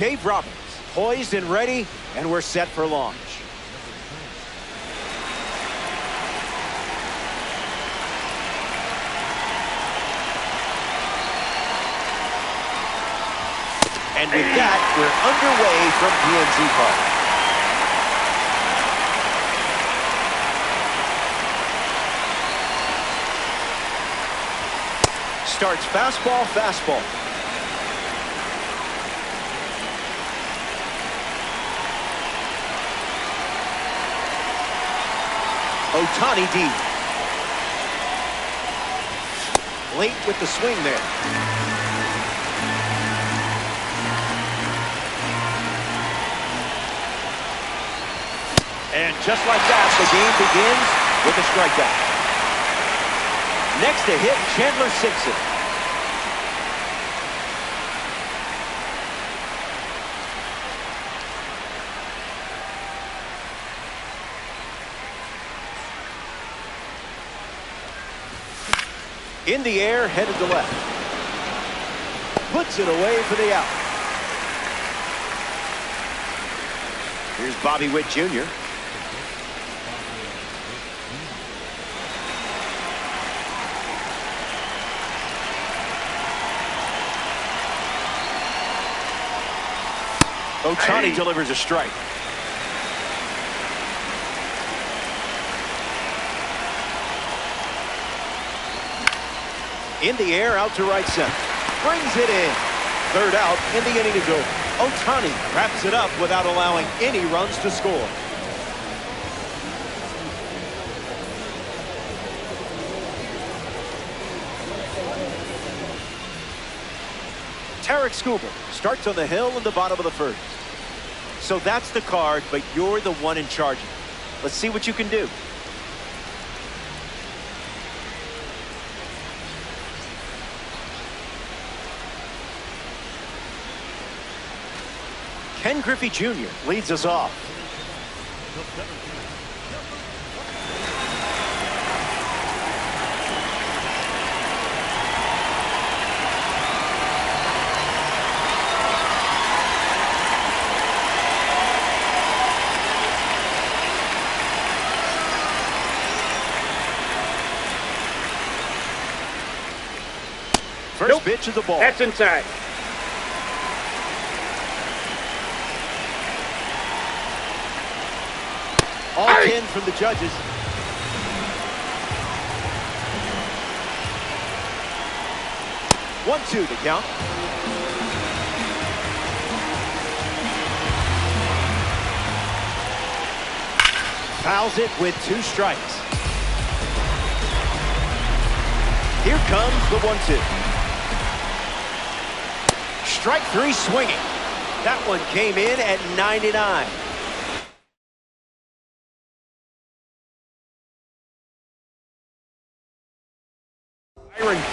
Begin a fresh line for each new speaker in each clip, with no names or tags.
Dave Roberts, poised and ready, and we're set for launch. And with that, we're underway from PNC Park. Starts fastball, fastball. Ohtani deep. Late with the swing there. And just like that, the game begins with a strikeout. Next to hit, Chandler Simpson. In the air, headed to left. Puts it away for the out. Here's Bobby Witt Jr. Ohtani delivers a strike. In the air, out to right center. Brings it in. Third out, and the inning is over. Ohtani wraps it up without allowing any runs to score. Tarik Skubal starts on the hill in the bottom of the first. So that's the card, but you're the one in charge. Let's see what you can do. Ken Griffey Jr. leads us off. First pitch of the ball.
That's inside.
All 10 from the judges. One-two to count. Fouls it with 2 strikes. Here comes the 1-2. Strike 3 swinging. That one came in at 99.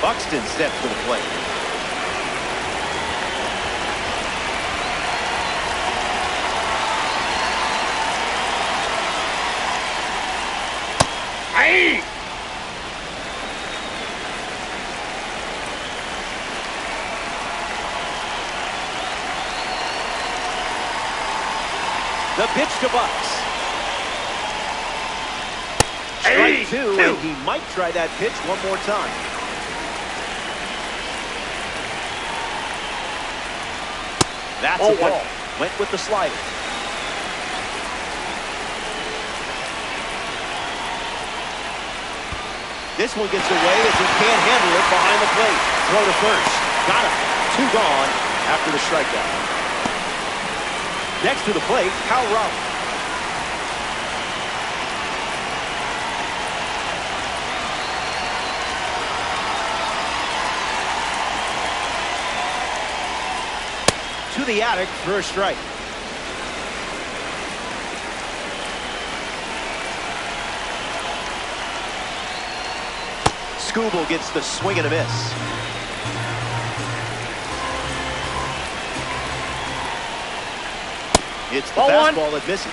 Buxton steps to the plate.
Hey!
The pitch to Bucks. Strike 2, and he might try that pitch one more time. That's a ball. Went with the slider. This one gets away as he can't handle it behind the plate. Throw to first. Got him. 2 gone after the strikeout. Next to the plate, Kyle Roberts. To the attic for a strike. Skubal gets the swing and a miss. It's the fastball that misses.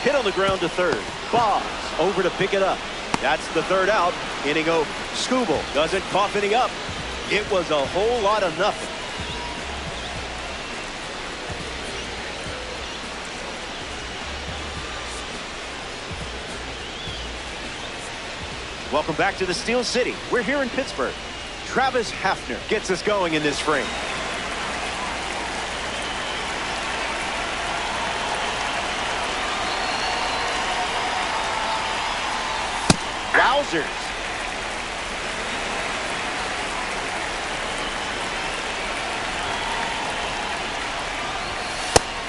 Hit on the ground to third. Boggs over to pick it up. That's the third out. Inning over. Skubal doesn't cough any up. It was a whole lot of nothing. Welcome back to the Steel City. We're here in Pittsburgh. Travis Hafner gets us going in this frame. Wowzers.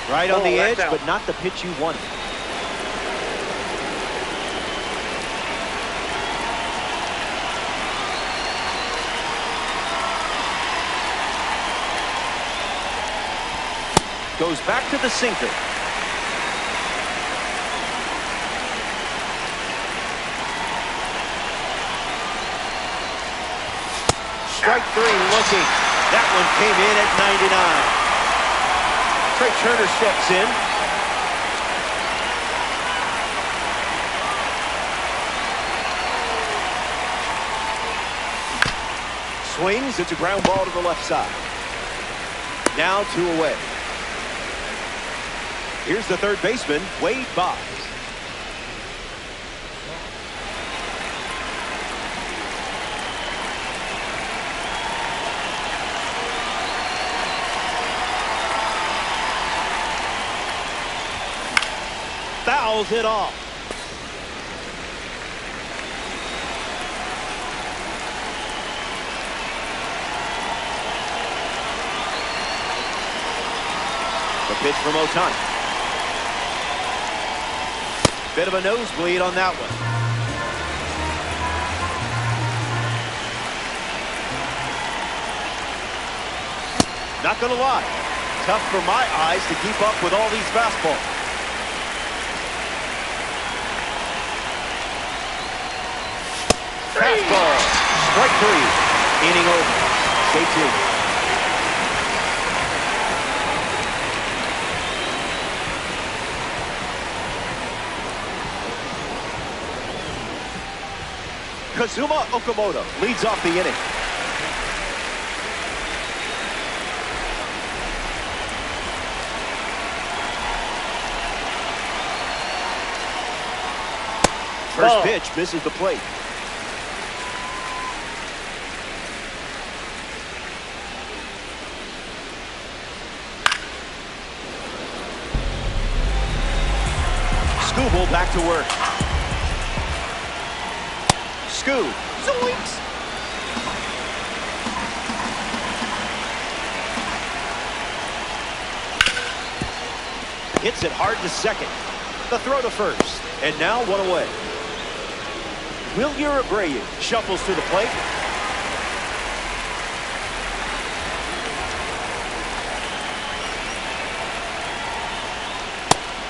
Right on the edge, but not the pitch you wanted. Goes back to the sinker. Strike three looking. That one came in at 99. Trey Turner steps in. Swings. It's a ground ball to the left side. Now 2 away. Here's the third baseman, Wade Boggs. Fouls it off. The pitch from Ohtani. Bit of a nosebleed on that one. Not gonna lie, tough for my eyes to keep up with all these fastballs. Fastball, strike three, inning over. Stay tuned. Kazuma Okamoto leads off the inning. First pitch misses the plate. Skubal back to work. Zoinks! Hits it hard to second. The throw to first. And now 1 away. Wilyer Abreu shuffles to the plate.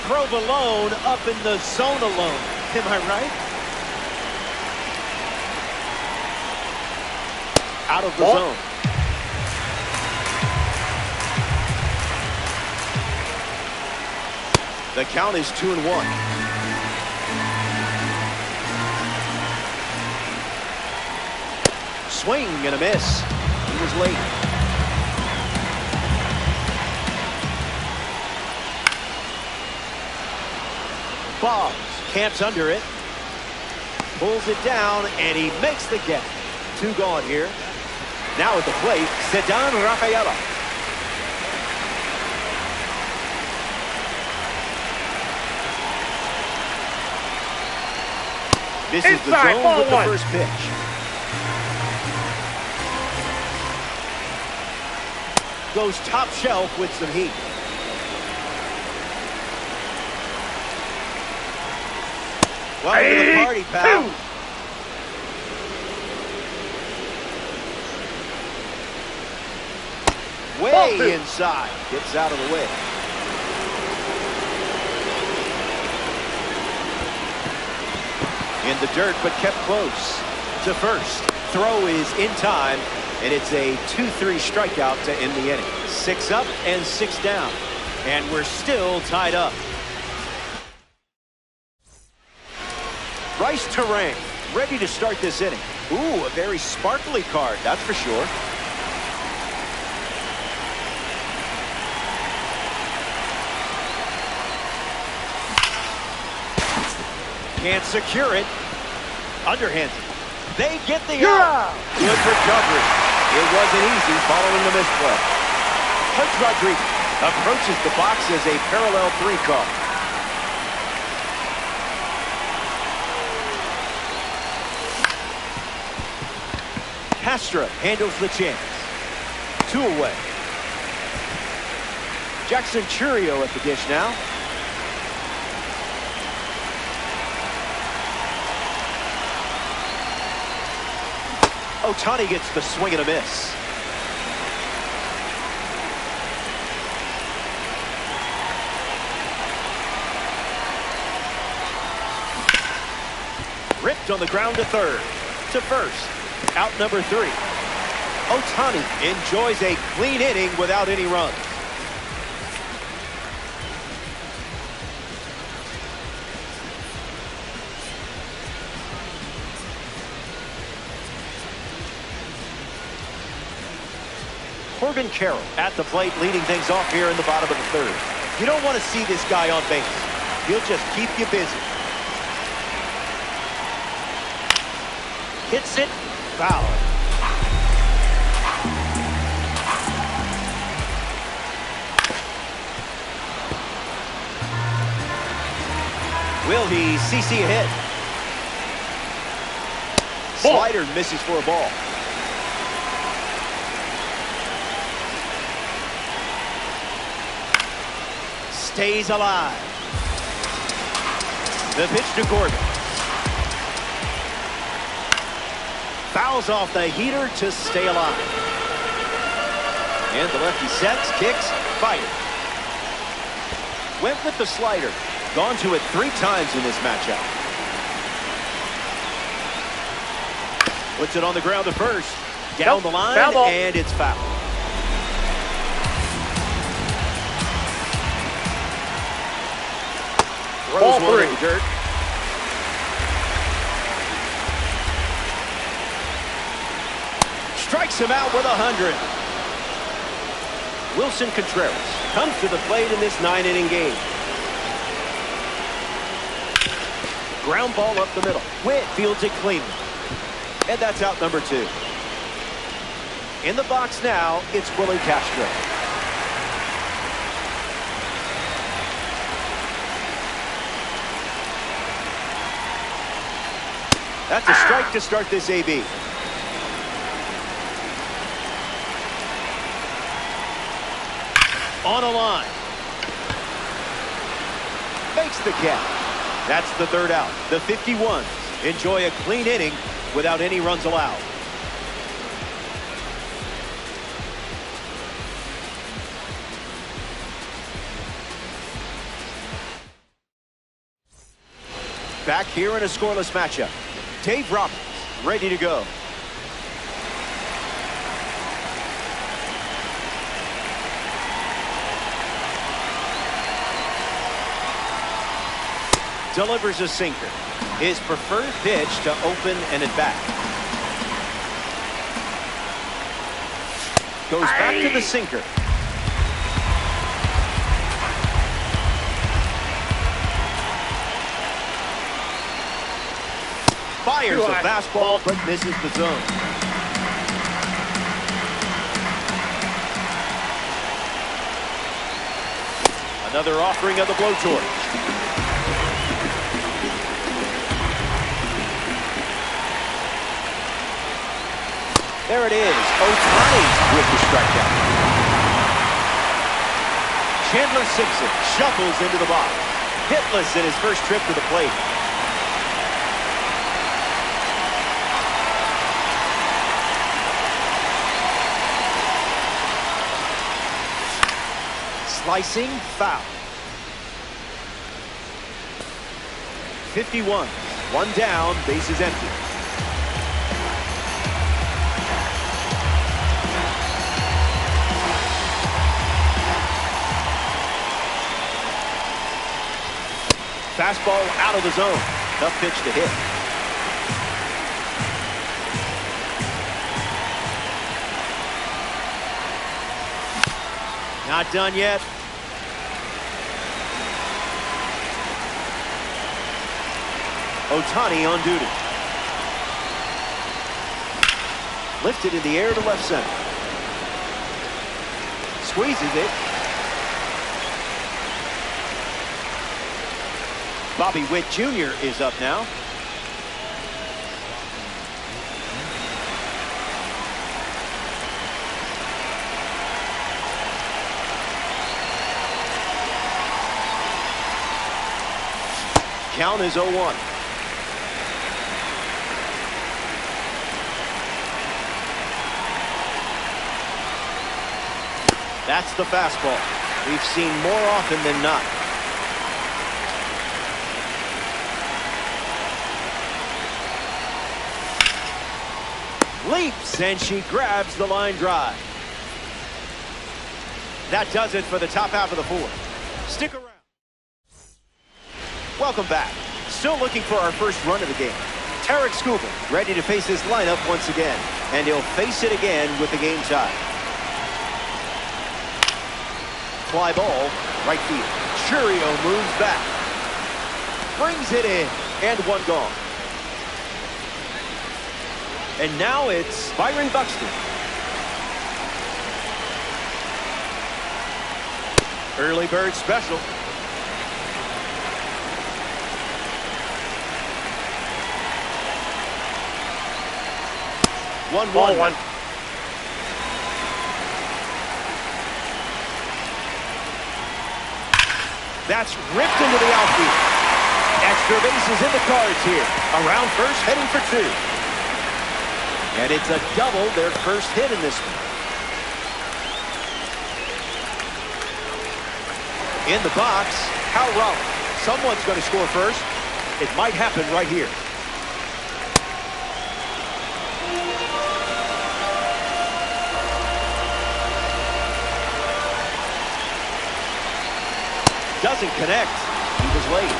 Provolone up in the zone alone. Am I right? Out of the zone. The count is 2-1. Swing and a miss. He was late. Boggs camps under it. Pulls it down and he makes the catch. 2 gone here. Now at the plate, Ceddanne Rafaela. Misses the zone with the first pitch. Goes top shelf with some heat. Welcome to the party, pal. Way inside. Gets out of the way. In the dirt, but kept close to first. Throw is in time, and it's a 2-3 strikeout to end the inning. 6 up and 6 down. And we're still tied up. Rice Terang ready to start this inning. Ooh, a very sparkly card, that's for sure. Can't secure it. Underhanded. They get the out. Good recovery. It wasn't easy following the misplay. Pudge Rodriguez approaches the box as a parallel 3 call. Castro handles the chance. 2 away. Jackson Churio at the dish now. Ohtani gets the swing and a miss. Ripped on the ground to third. To first. Out number 3. Ohtani enjoys a clean inning without any runs. Corbin Carroll at the plate, leading things off here in the bottom of the 3rd. You don't want to see this guy on base. He'll just keep you busy. Hits it. Foul. Will he CC ahead? Slider misses for a ball. Stays alive. The pitch to Gordon. Fouls off the heater to stay alive. And the lefty sets, kicks, fired. Went with the slider. Gone to it 3 times in this matchup. Puts it on the ground to first. Down the line, and it's foul. Throws one in the dirt. Strikes him out with 100. Wilson Contreras comes to the plate in this 9-inning game. Ground ball up the middle. Witt fields it cleanly. And that's out number 2. In the box now, it's Willie Castro. That's a strike to start this AB. On a line. Makes the catch. That's the 3rd out. The 51s enjoy a clean inning without any runs allowed. Back here in a scoreless matchup. Dave Roberts ready to go. Delivers a sinker. His preferred pitch to open and at bat. Goes back to the sinker. Fires a fastball, but misses the zone. Another offering of the blowtorch. There it is. Ohtani with the strikeout. Chandler Simpson shuffles into the box. Hitless in his first trip to the plate. Slicing foul. 51. 1 down. Base is empty. Fastball out of the zone. Tough pitch to hit. Not done yet. Ohtani on duty. Lifted in the air to left center. Squeezes it. Bobby Witt Jr. is up now. Count is 0-1. That's the fastball. We've seen more often than not. Leaps, and she grabs the line drive. That does it for the top half of the fourth. Stick around. Welcome back. Still looking for our first run of the game. Tarek Skubal ready to face his lineup once again. And he'll face it again with the game tie. Fly ball, right field. Churio moves back. Brings it in, and one gone. And now it's Byron Buxton. Early bird special. One. That's ripped into the outfield. Extra bases in the cards here. Around first, heading for two. And it's a double, their first hit in this one. In the box, Hal Rollins. Someone's going to score first. It might happen right here. Doesn't connect. He was late.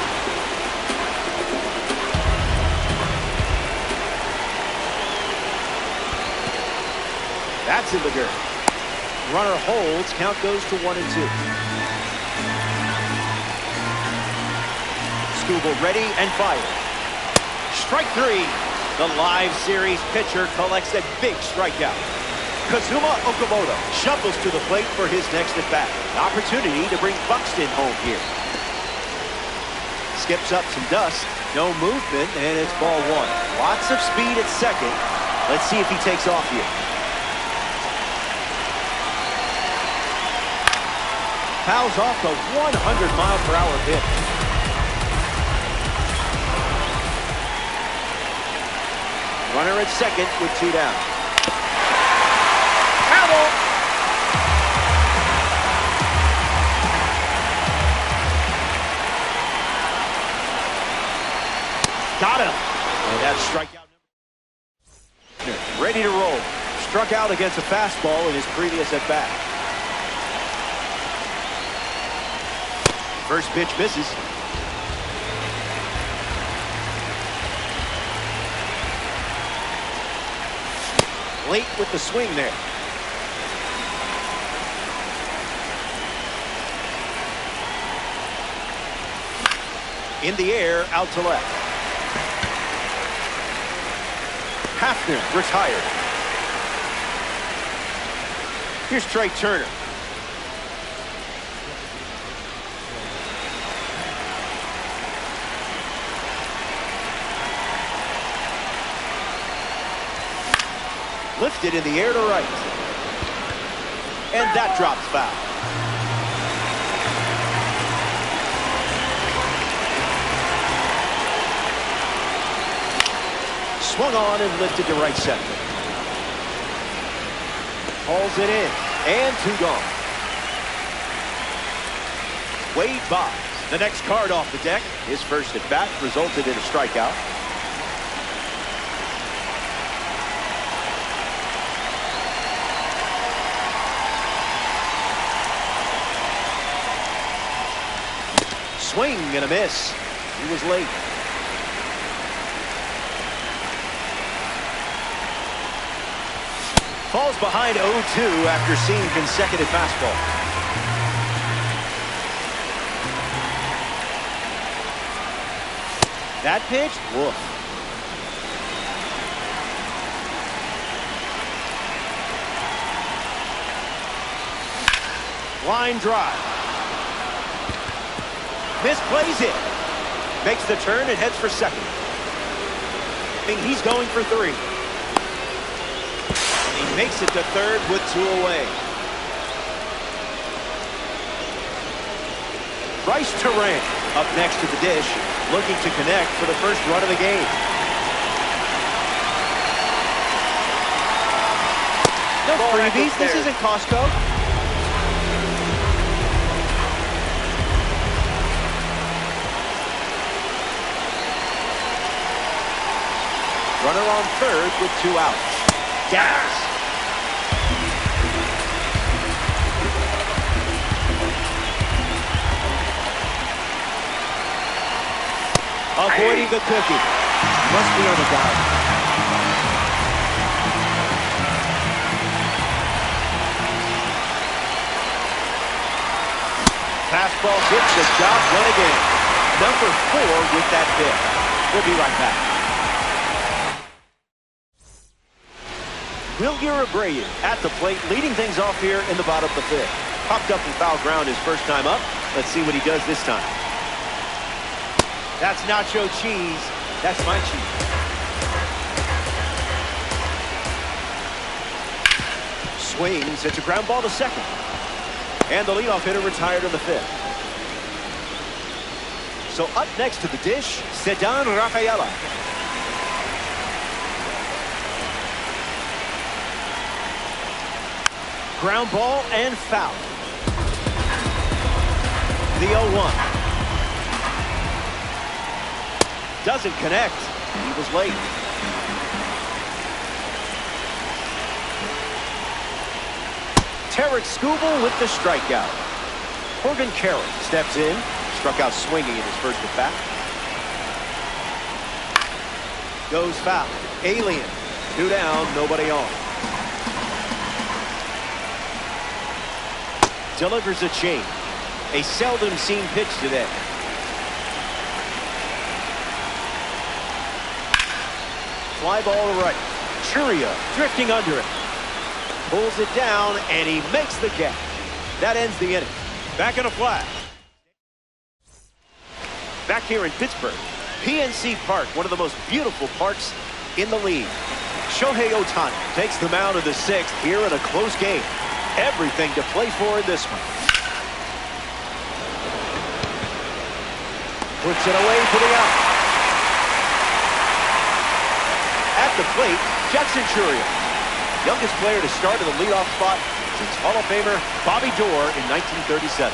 That's in the dirt. Runner holds. Count goes to 1-2. Skubal ready and fired. Strike three. The live series pitcher collects a big strikeout. Kazuma Okamoto shuffles to the plate for his next at-bat. An opportunity to bring Buxton home here. Skips up some dust. No movement, and it's ball one. Lots of speed at second. Let's see if he takes off here. Fouls off the 100-mile-per-hour pitch. Runner at second with two down. Got him. And that's strikeout number. Ready to roll. Struck out against a fastball in his previous at-bat. First pitch misses. Late with the swing there. In the air, out to left. Hafner retired. Here's Trey Turner. Lifted in the air to right. And that drops foul. Swung on and lifted to right center. Hauls it in. And two gone. Wade Boggs, the next card off the deck. His first at bat resulted in a strikeout. Swing and a miss. He was late. Falls behind 0-2 after seeing consecutive fastballs. That pitch, woof. Line drive. Misplays it. Makes the turn and heads for second. He's going for 3. And he makes it to third with 2 away. Bryce Terang up next to the dish, looking to connect for the first run of the game. No freebies. This isn't Costco. Runner on third with 2 outs. Gas. Avoiding the cookie. Must be on the dive. Fastball hits the job one again. Number 4 with that pitch. We'll be right back. Wilyer Abreu at the plate, leading things off here in the bottom of the 5th. Popped up and foul ground his first time up. Let's see what he does this time. That's nacho cheese. That's my cheese. Swings. It's a ground ball to second. And the leadoff hitter retired in the 5th. So up next to the dish, Ceddanne Rafaela. Ground ball and foul. The 0-1. Doesn't connect. He was late. Tarek Skubal with the strikeout. Morgan Carroll steps in. Struck out swinging in his first at bat. Goes foul. Alien. 2 down, nobody on. Delivers a change. A seldom seen pitch today. Fly ball to right. Churio drifting under it. Pulls it down and he makes the catch. That ends the inning. Back in a flash. Back here in Pittsburgh, PNC Park, one of the most beautiful parks in the league. Shohei Ohtani takes the mound of the 6th here in a close game. Everything to play for in this one. Puts it away for the out. At the plate, Jackson Churio. Youngest player to start in the leadoff spot since Hall of Famer Bobby Doerr in 1937.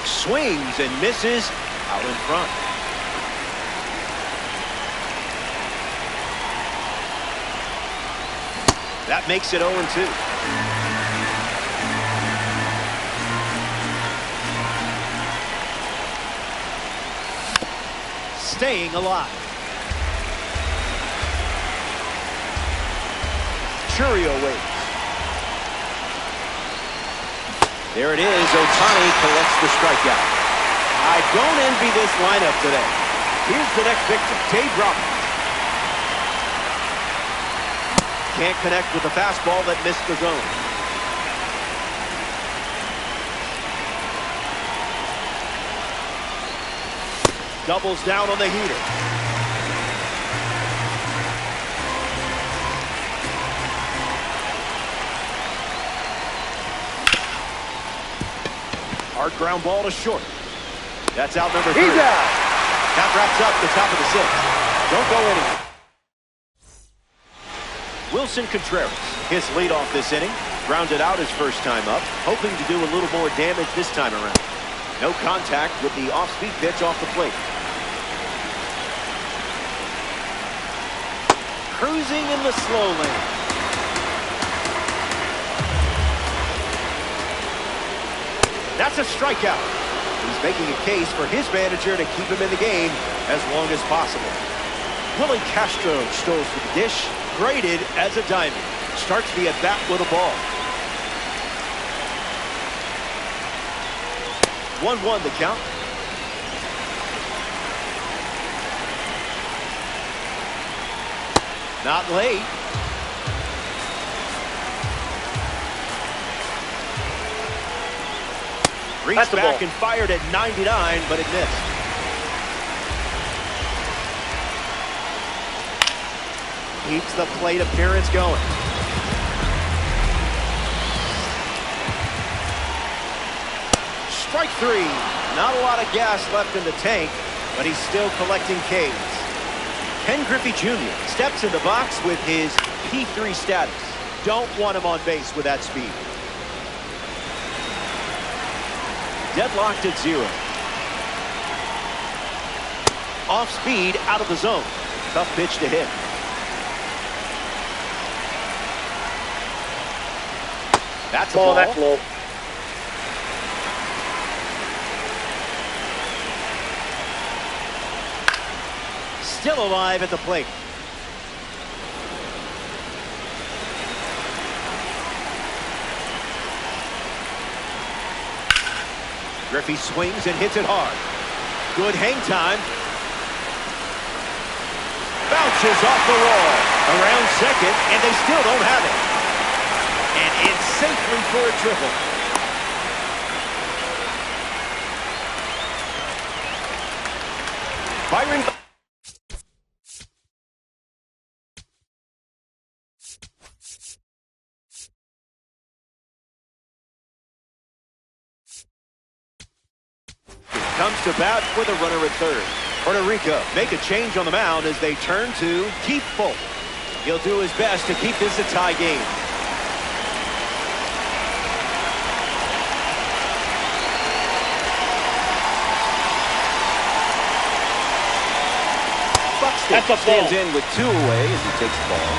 Swings and misses out in front. That makes it 0-2. Staying alive. Churio waits. There it is. Ohtani collects the strikeout. I don't envy this lineup today. Here's the next victim, Dave Roberts. Can't connect with the fastball that missed the zone. Doubles down on the heater. Hard ground ball to short. That's out number 3. He's out. That wraps up the top of the 6th. Don't go anywhere. Wilson Contreras, his leadoff this inning, grounded out his first time up, hoping to do a little more damage this time around. No contact with the off-speed pitch off the plate. Cruising in the slow lane. That's a strikeout. He's making a case for his manager to keep him in the game as long as possible. Willie Castro stows for the dish, graded as a diamond. Starts the at-bat with a ball. 1-1 the count. Not late. Reached back and fired at 99, but it missed. Keeps the plate appearance going. Strike three. Not a lot of gas left in the tank, but he's still collecting Ks. Ken Griffey Jr. steps in the box with his P3 status. Don't want him on base with that speed. Deadlocked at 0. Off speed, out of the zone. Tough pitch to hit. That's a ball.
That's low.
Still alive at the plate. Griffey swings and hits it hard. Good hang time. Bounces off the wall. Around second, and they still don't have it. And in safely for a triple. Byron comes to bat with a runner at third. Puerto Rico make a change on the mound as they turn to Keith Fulton. He'll do his best to keep this a tie game. Buxton stands in with 2 away as he takes the ball.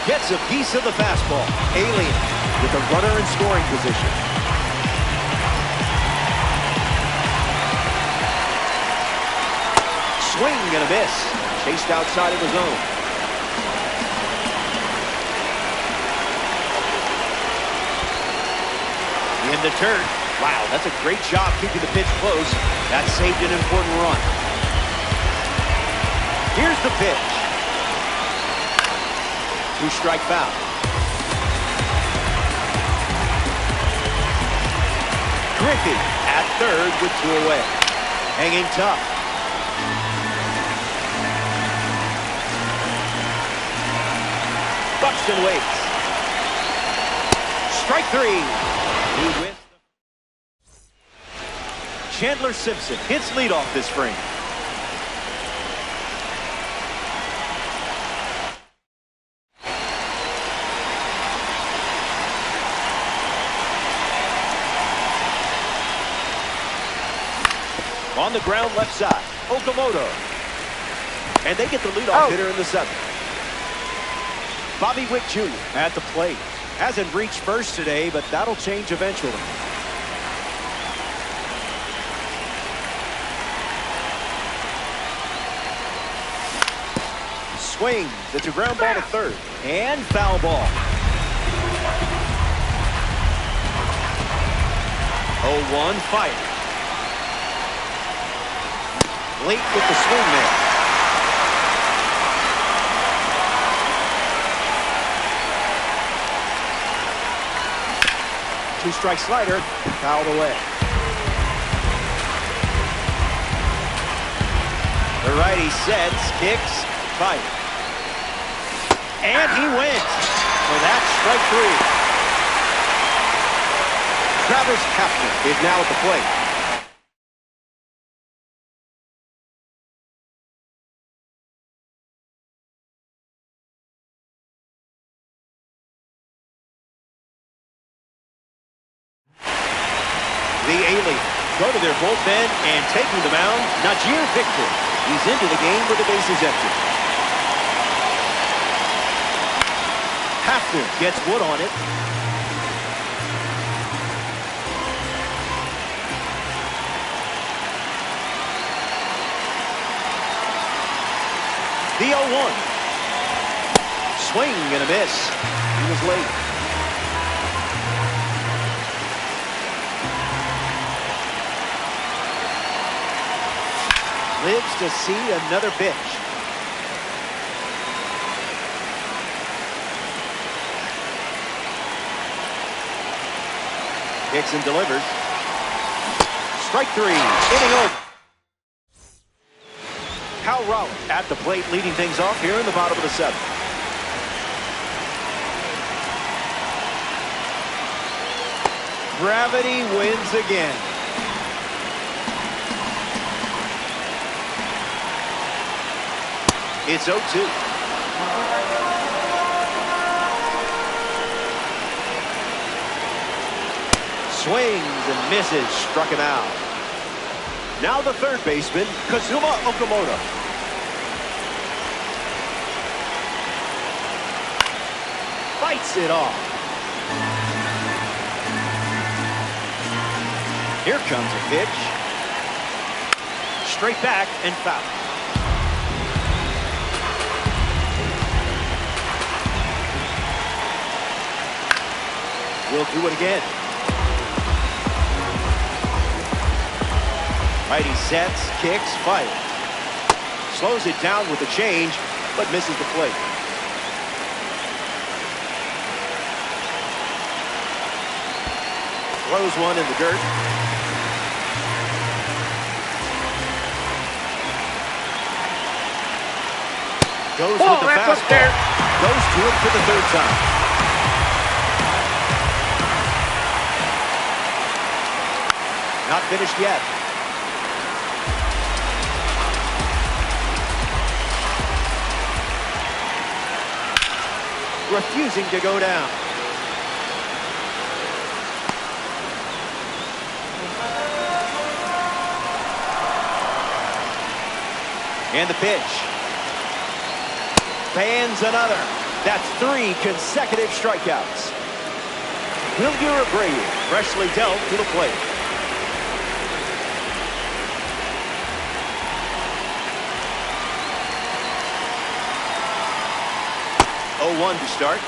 Gets a piece of the fastball. Alien with a runner in scoring position. Swing and a miss. Chased outside of the zone. In the turn. Wow, that's a great job keeping the pitch close. That saved an important run. Here's the pitch. 2-strike foul. Griffey at third with 2 away. Hanging tough. Buxton waits. Strike 3. He wins. Chandler Simpson hits leadoff this frame. On the ground left side, Okamoto. And they get the leadoff hitter in the 7th. Bobby Wick Jr. at the plate. Hasn't reached first today, but that'll change eventually. Swings. It's a ground ball to third. And foul ball. 0-1 fight. Late with the swing there. Two-strike slider, fouled away. The righty sets, kicks, fight. And he wins. So that's strike 3. Travis Kapner is now at the plate. The Aliens go to their bullpen and taking the mound, Najir Victor. He's into the game with the bases empty. Hafner gets wood on it. The 0-1. Swing and a miss. He was late. lives to see another pitch. Hicks and delivers. Strike three, inning over. Cal Raleigh at the plate, leading things off here in the bottom of the seventh. Gravity wins again. It's 0-2. Swings and misses, struck him out. Now the third baseman, Kazuma Okamoto. Fights it off. Here comes a pitch. Straight back and foul. We'll do it again. Righty sets, kicks, fires. Slows it down with the change, but misses the plate. Throws one in the dirt. Goes with the fastball. Goes to it for the third time. Not finished yet. Refusing to go down. And the pitch. Fans another. That's 3 consecutive strikeouts. Wilyer Abreu freshly dealt to the plate. One to start.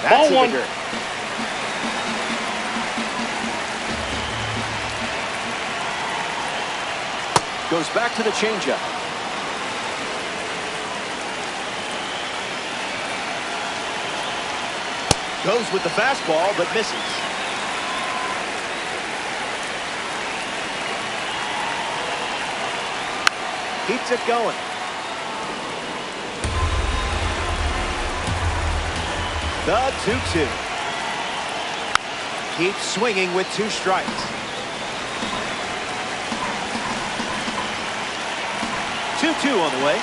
That's in the dirt. Goes back to the changeup. Goes with the fastball, but misses. Keeps it going. The 2-2. Keeps swinging with 2 strikes. Two on the way.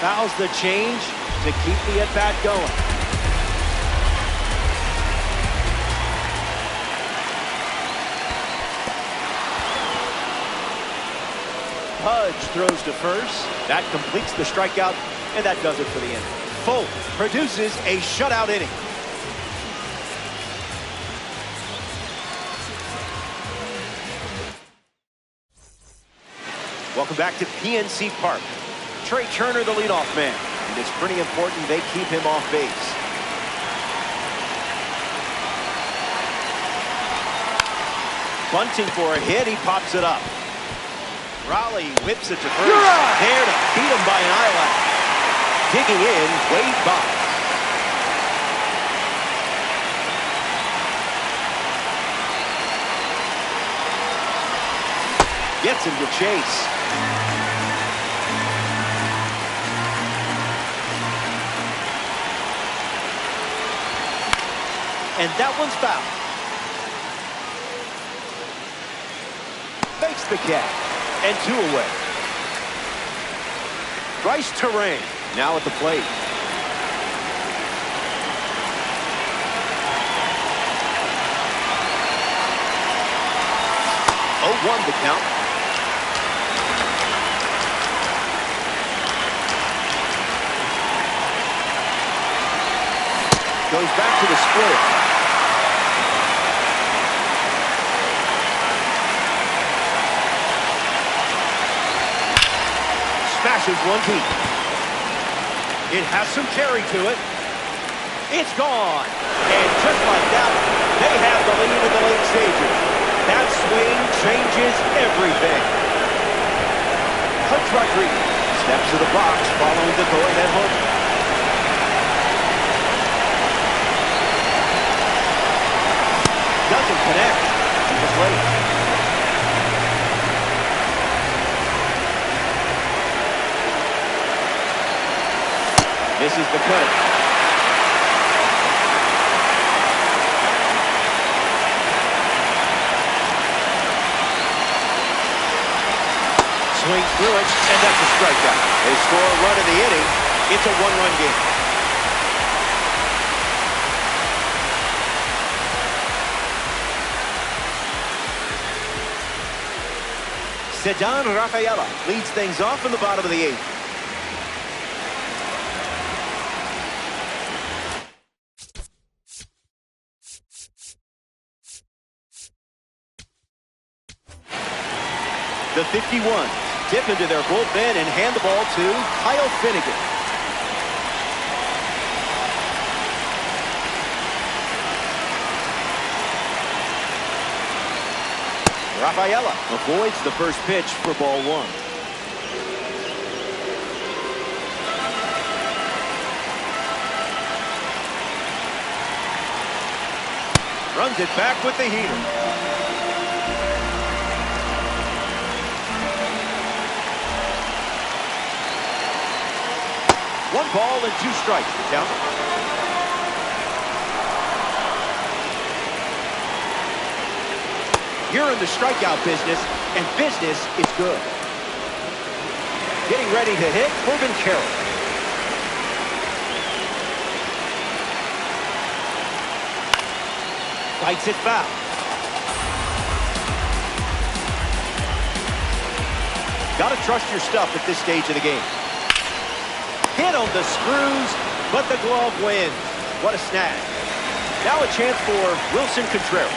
Fouls the change to keep the at-bat going. Pudge throws to first. That completes the strikeout, and that does it for the inning. Folt produces a shutout inning. Welcome back to PNC Park. Trey Turner, the leadoff man. And it's pretty important they keep him off base. Bunting for a hit, he pops it up. Raleigh whips it to first. There to beat him by an eyelash. Digging in, Wade Boggs. Gets him to chase. And that one's foul. Fakes the catch. And 2 away. Bryce Terrain now at the plate. Oh, 1 to count. Goes back to the splitter. Smashes one deep. It has some carry to it. It's gone. And just like that, they have the lead in the late stages. That swing changes everything. Hutch Rodriguez steps to the box following the go-ahead home run. Doesn't connect. He was late. Misses the cut. Swings through it, and that's a strikeout. They score a run in the inning. It's a one-run game. Ceddanne Rafaela leads things off in the bottom of the eighth. The 51 dip into their bullpen and hand the ball to Kyle Finnegan. Rafaela avoids the first pitch for ball one. Runs it back with the heater. One ball and two strikes to count. You're in the strikeout business, and business is good. Getting ready to hit, Corbin Carroll. Fights it foul. Got to trust your stuff at this stage of the game. Hit on the screws, but the glove wins. What a snag. Now a chance for Wilson Contreras.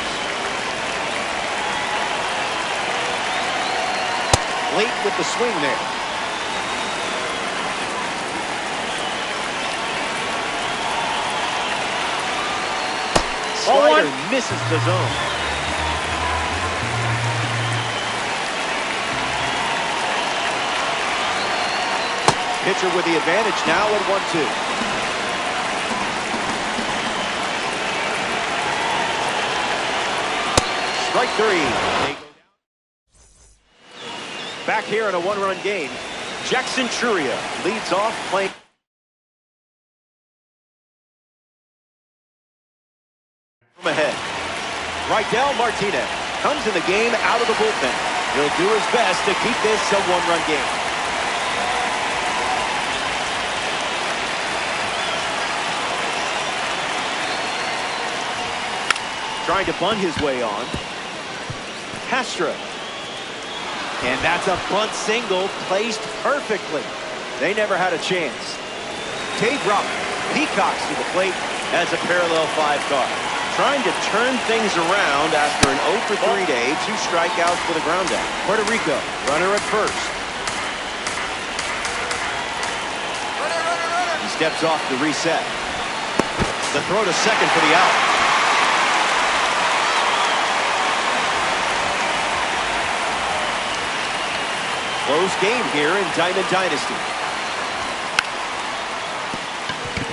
Late with the swing there. Slider misses the zone. Pitcher with the advantage now at 1-2. Strike three. Back here in a one-run game, Jackson Churia leads off playing. From ahead, Rydell Martinez comes in the game out of the bullpen. He'll do his best to keep this a one-run game. Trying to bunt his way on. Castro. And that's a bunt single placed perfectly. They never had a chance. Dave Roberts peacocks to the plate as a parallel 5 card. Trying to turn things around after an 0 for 3 day, 2 strikeouts with a ground out. Puerto Rico, runner at first. He steps off to reset. The throw to second for the out. Close game here in Diamond Dynasty.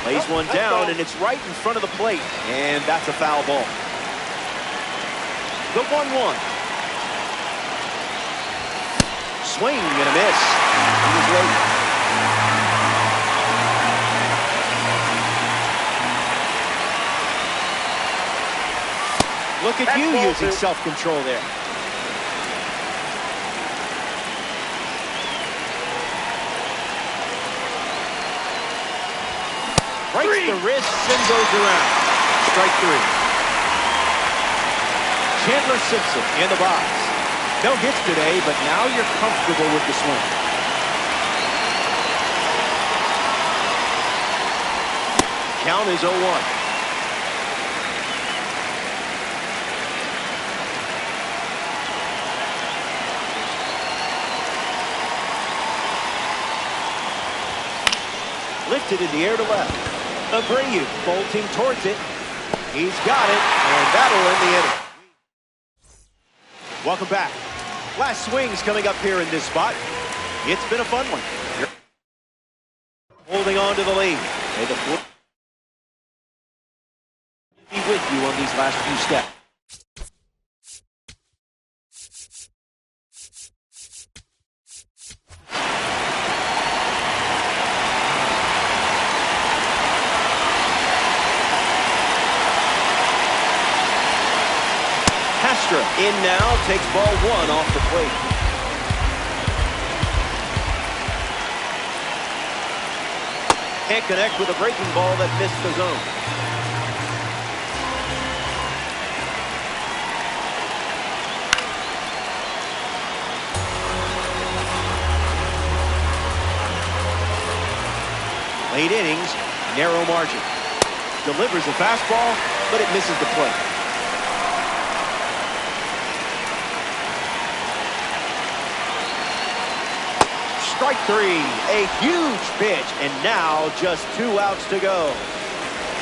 Lays one down, and it's right in front of the plate. And that's a foul ball. The 1-1. Swing and a miss. He was late. Look at you using self-control there. Breaks the wrists and goes around. Strike 3. Chandler Simpson in the box. No hits today, but now you're comfortable with the swing. Count is 0-1. Lifted in the air to left. Abreu bolting towards it. He's got it, and that'll end the inning. Welcome back. Last swings coming up here in this spot. It's been a fun one. Holding on to the lead. May the floor be with you on these last few steps. In now, takes ball one off the plate. Can't connect with a breaking ball that missed the zone. Late innings, narrow margin. Delivers a fastball, but it misses the plate. Strike three, a huge pitch, and now just 2 outs to go.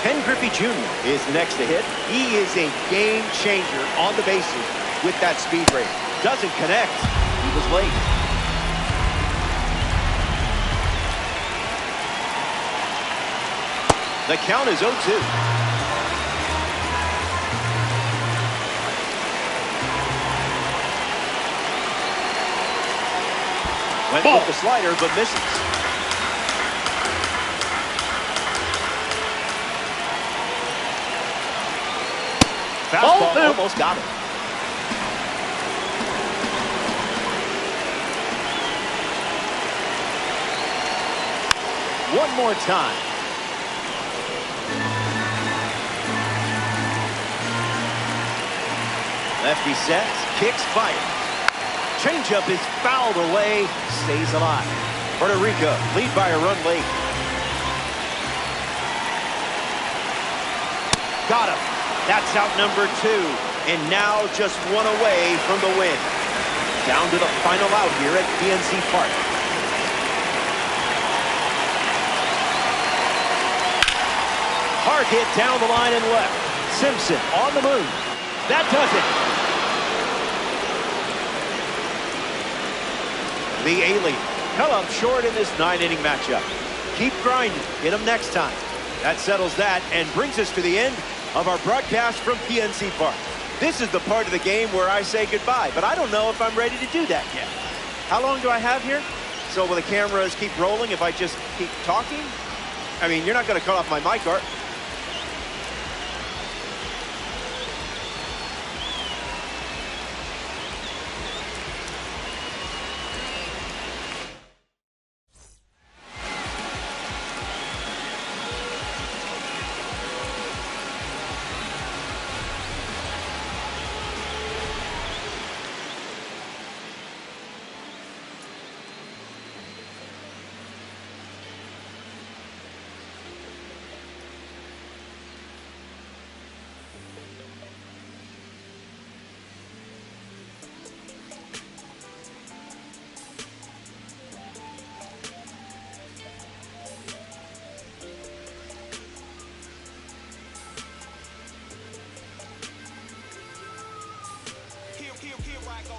Ken Griffey Jr. is next to hit. He is a game changer on the bases with that speed rate. Doesn't connect. He was late. The count is 0-2. Went with the slider, but misses. Fastball almost got it. One more time. Lefty sets, kicks, fire. Changeup is fouled away, stays alive. Puerto Rico lead by a run late. Got him. That's out number 2. And now just 1 away from the win. Down to the final out here at PNC Park. Hard hit down the line and left. Simpson on the move. That does it. The alien come up short in this 9-inning matchup. Keep grinding. Get them next time. That settles that and brings us to the end of our broadcast from PNC Park. This is the part of the game where I say goodbye, but I don't know if I'm ready to do that yet. How long do I have here? So will the cameras keep rolling if I just keep talking? I mean, you're not going to cut off my mic, are you?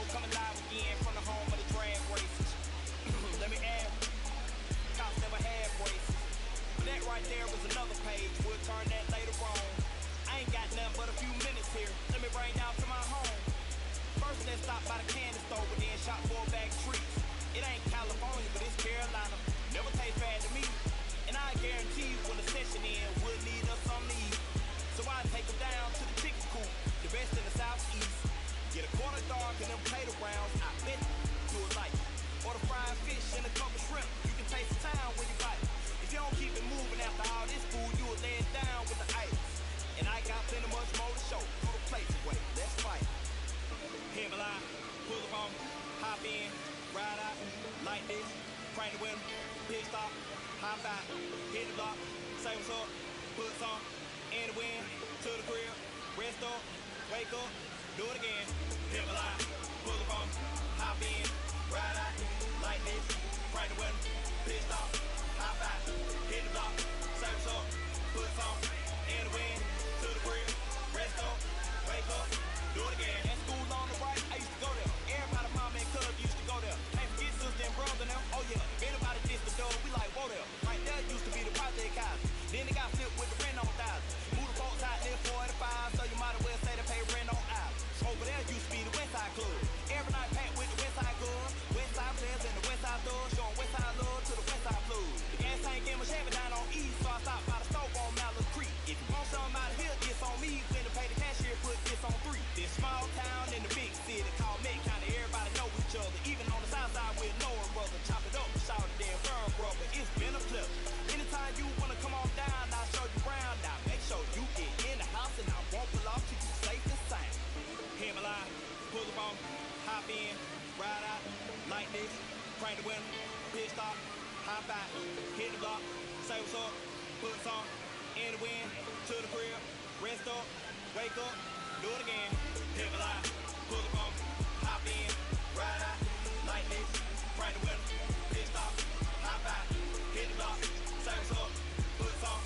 Coming live again from the home of the drag races. Let me add, cops never had races. But that right there was another page. We'll turn that later on. I ain't got nothing but a few minutes here. Let me bring down to my home. First, let's stop by the candy store, but then shop 4 bag treats. It ain't California, but it's Carolina. Never taste bad to me. And I guarantee you when the session ends, we'll need us something to eat. So I take them down to the chicken coop, the best in the southeast. Get a quarter dark and them potato browns, I bet you would like it. Order fried fish and a couple shrimp, you can taste the town when you bite it. If you don't keep it moving after all this food, you will lay it down with the ice. And I got plenty much more to show. Throw the plates away, let's fight. Head line, pull up on, hop in, ride out, like this, crank the window, pit stop, hop out, hit the block, say what's up, put some, in the wind, to the grill, rest up, wake up, do it again. Hit my line, pull up on, hop in, ride out, like this, crank the window, pit stop, hop out, hit the block, say what's up, put Crank the window, pit stop, hop out, hit the block, say what's up, put some in the wind, to the crib, rest up, wake up, do it again. Hit my line, pull the bump, hop in, ride out, like this. Crank the window, pit stop, hop out, hit the block, say what's up, put some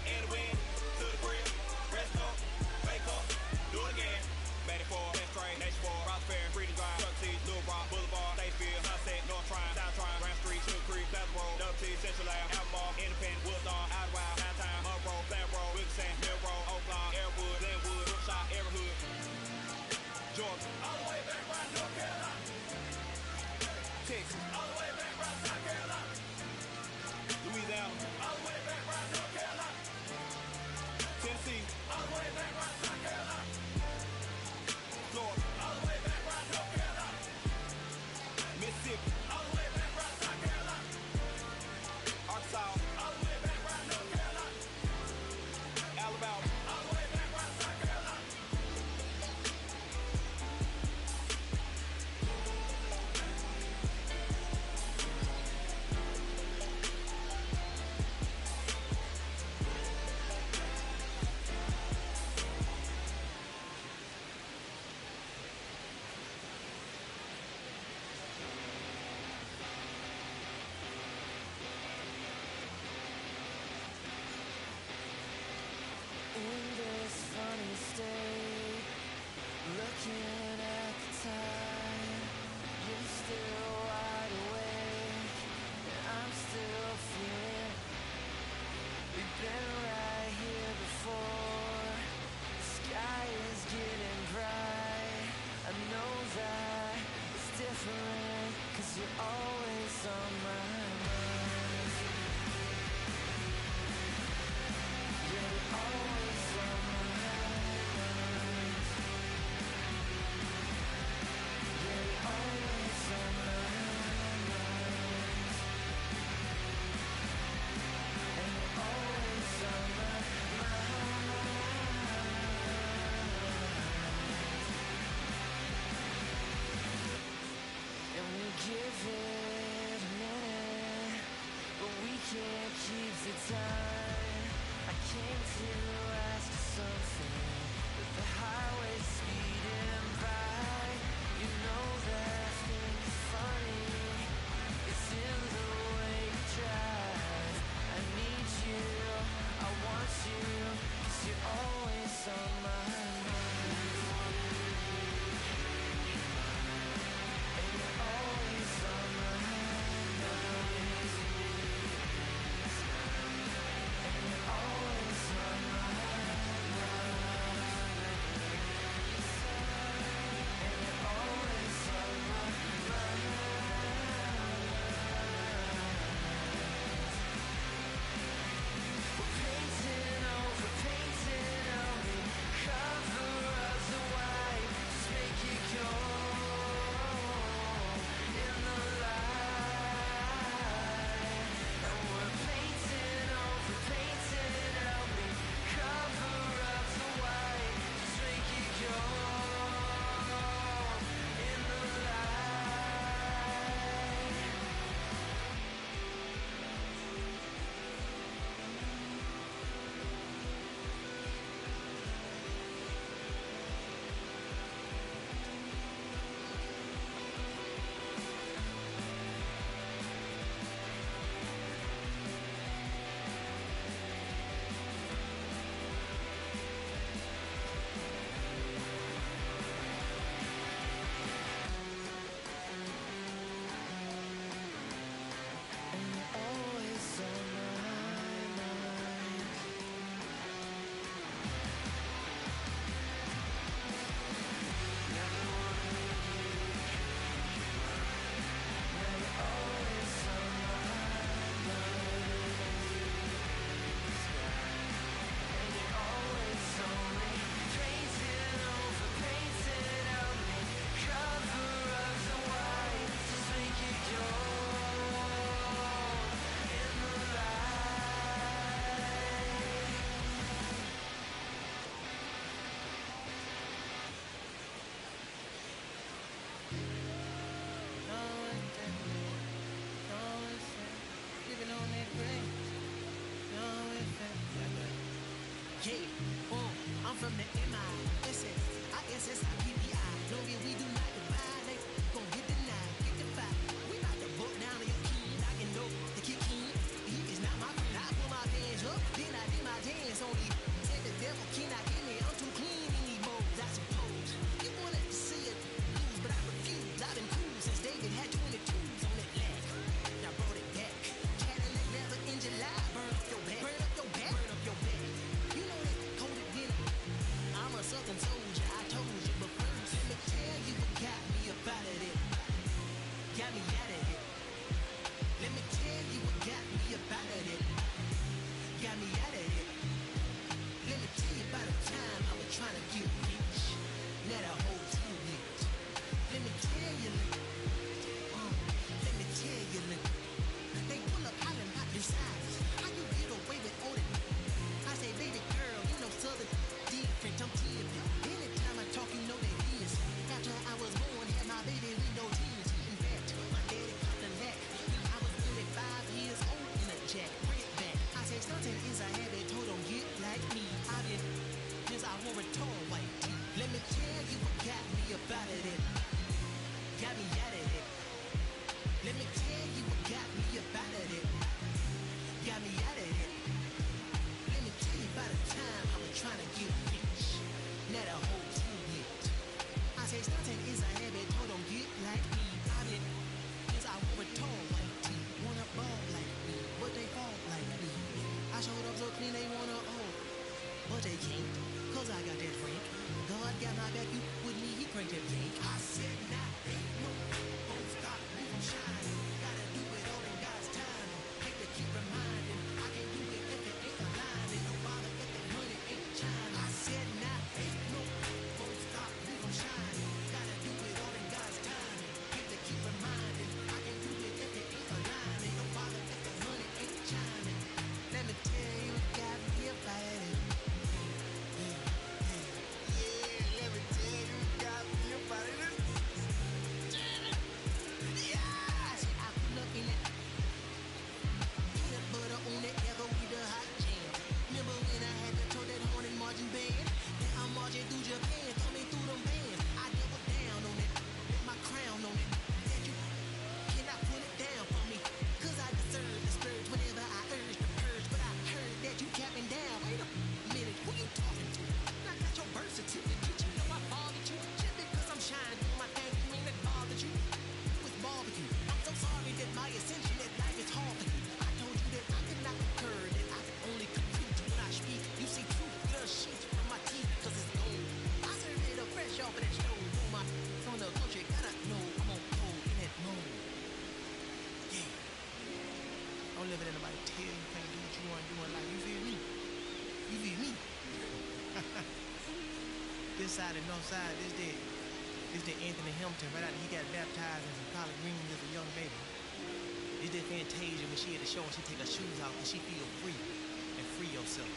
in the wind, to the crib, rest up, wake up, do it again. Matty 4, Best Train, Nation 4, Ross Fair, Freedom Drive, Truck T, Little Rock, Boulevard, Statefield, Sunset, North Trine, South Trine, Grand Street, Sugar Creek, Plaza Road, Double T, Central Lab, Albemarle, Independent, Woodlawn, Outer Wild, Downtown, Monroe, Flat Road, Wilkinson, Mill Road, Oaklawn, Airwood, Glenwood, Brookshire, Everhood, Georgia, all the way back around North Carolina, Texas, all the way back around South Carolina, Louisiana, all the way back around North Carolina, Tennessee, all the way back around South Carolina, Florida, all the way back around North Carolina, Mississippi, all the way back around South Carolina, Arkansas, all the way back around North Carolina, Alabama, all the way back around South Carolina.
In this funny state, looking at the time, you're still wide awake, and I'm still feeling. We've been right here before. The sky is getting bright. I know that it's different, 'cause you're always on my mind. You're always on my mind. Yeah, I'm from the MISS, ISSIPPI. No, we do not divide. They gon' get denied, get defied. We bout to book down to your key. I can know the kick king. He is not my friend. I put my hands up, then I did my dance on the. Said the devil cannot get me. I'm too clean in these modes, I suppose. You wanted to see it lose, but I refuse. I've been cool since David had 22s on that leg. I brought it back. Cadillac leather in July. Burn up your back. Burn up your back. Burn up your back. You know that coded winner. I'm a Southern soldier. I told you, but first let me tell you what got me up out of there. Got me out of here. Let me tell you what got me up out of there. Got me out of here. Let me tell you about the time I was trying to get rich. Now the whole team rich. Let me tell you, let me tell you, they pull up hollering about your size. How you get away with all that? I say, baby girl, you know Southern different. I'm different. Anytime I talk, you know that is. After I was born, had my baby with no tears. In fact, my daddy caught the lack. I was only 5 years old in a jack. Bring it back. I say, something is a habit. Told them get like me. I've been since I wore a tall white tee. Let me tell you what got me up out of it. Got me out of it. Let me tell you what got me up out of it. Got me out of it. Let me tell you about the time I was trying to get rich. Now the whole team lit. I say stunting is a habit, told them get like me. I been since I wore a tall white tee. Wanna ball like me, but they fall like me. I showed up so clean they wanna but they can't, cause I got that frank. God got my back, you with me, he cranked that yank. I said nah, ain't no won't stop me from shining. Gotta do it all in God's time. Hate to keep reminding, I can't do it if it ain't aligned. Ain't no bother if that money ain't chime. I said nah, ain't no won't stop me from shining. Gotta do it all in God's time. Hate to keep reminding, I can't do it if it ain't aligned. Ain't no bother if that money ain't chiming. Let me tell you what got me about it. On that ever with the hot jam. Remember when I had to tow that horn and marching band? Now I'm marching through Japan, coming through them bands. I double down on it, with my crown on it. That you cannot put it down for me, cause I deserve the splurge whenever I urge the purge. But I heard that you capping down. Wait a minute, who you talking to? I got your birth certificate, you know I bothered you. Just because I'm shining doing my thing, you mean that bothered you? With barbecue, I'm so sorry that my ascension at life is hard for you. That I could not occur, that I could only compute when I speak. You see truth, blood sheets from my teeth, cause it's gold. I serve it up fresh off of that stove. My from the country, gotta know I'm on cold in that mode. Yeah. Don't let anybody tell you can't do what you want to do in life. You feel me? You feel me? This side and north side, this the Anthony Hamilton right out there. He got baptized in some collard greens as a young baby. It's that Fantasia when she at the show and she take her shoes off and she feel free and free yourself.